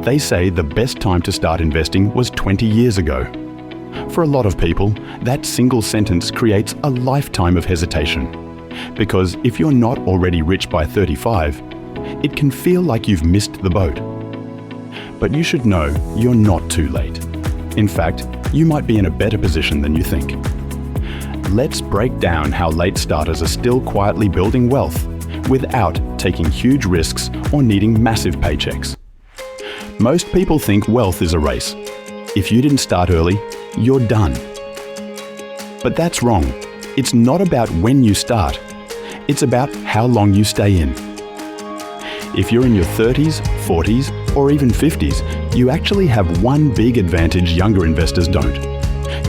They say the best time to start investing was 20 years ago. For a lot of people, that single sentence creates a lifetime of hesitation. Because if you're not already rich by 35, it can feel like you've missed the boat. But you should know you're not too late. In fact, you might be in a better position than you think. Let's break down how late starters are still quietly building wealth without taking huge risks or needing massive paychecks. Most people think wealth is a race. If you didn't start early, you're done. But that's wrong. It's not about when you start. It's about how long you stay in. If you're in your 30s, 40s, or even 50s, you actually have one big advantage younger investors don't.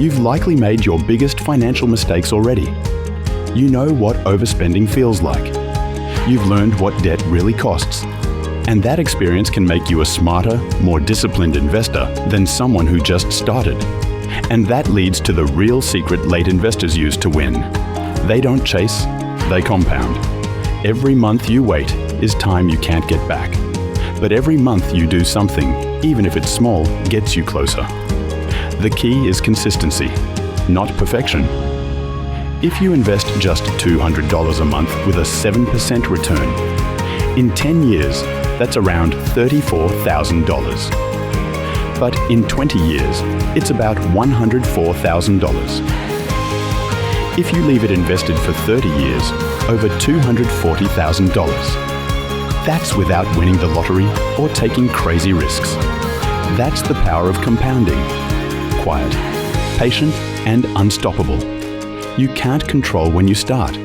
You've likely made your biggest financial mistakes already. You know what overspending feels like. You've learned what debt really costs. And that experience can make you a smarter, more disciplined investor than someone who just started. And that leads to the real secret late investors use to win. They don't chase, they compound. Every month you wait is time you can't get back. But every month you do something, even if it's small, gets you closer. The key is consistency, not perfection. If you invest just $200 a month with a 7% return, in 10 years, that's around $34,000. But in 20 years, it's about $104,000. If you leave it invested for 30 years, over $240,000. That's without winning the lottery or taking crazy risks. That's the power of compounding. Quiet, patient, and unstoppable. You can't control when you start,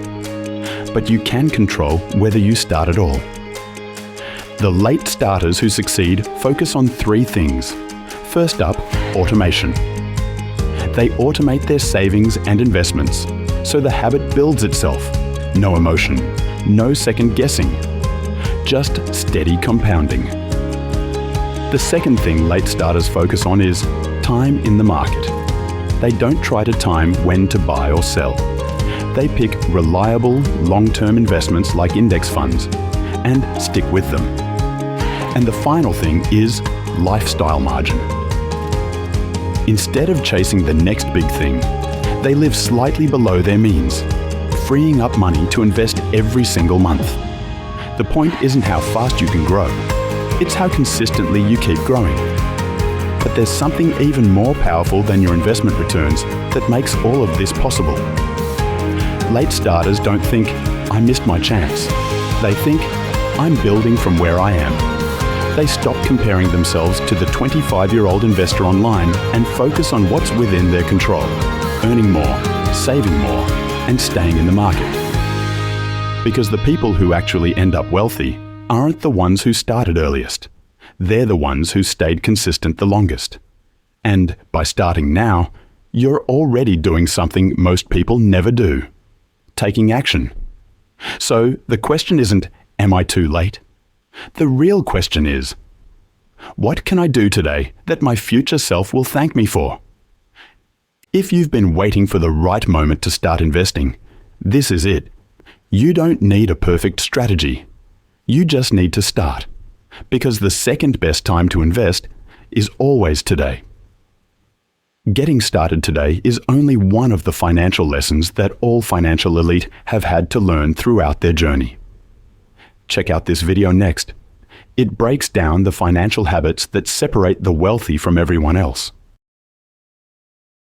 but you can control whether you start at all. The late starters who succeed focus on three things. First up, automation. They automate their savings and investments, so the habit builds itself. No emotion, no second guessing, just steady compounding. The second thing late starters focus on is time in the market. They don't try to time when to buy or sell. They pick reliable, long-term investments like index funds and stick with them. And the final thing is lifestyle margin. Instead of chasing the next big thing, they live slightly below their means, freeing up money to invest every single month. The point isn't how fast you can grow, it's how consistently you keep growing. But there's something even more powerful than your investment returns that makes all of this possible. Late starters don't think, I missed my chance. They think, I'm building from where I am. They stop comparing themselves to the 25-year-old investor online and focus on what's within their control, earning more, saving more, and staying in the market. Because the people who actually end up wealthy aren't the ones who started earliest. They're the ones who stayed consistent the longest. And by starting now, you're already doing something most people never do. Taking action. So the question isn't, am I too late? The real question is, what can I do today that my future self will thank me for? If you've been waiting for the right moment to start investing, this is it. You don't need a perfect strategy. You just need to start. Because the second best time to invest is always today. Getting started today is only one of the financial lessons that all financial elite have had to learn throughout their journey. Check out this video next. It breaks down the financial habits that separate the wealthy from everyone else.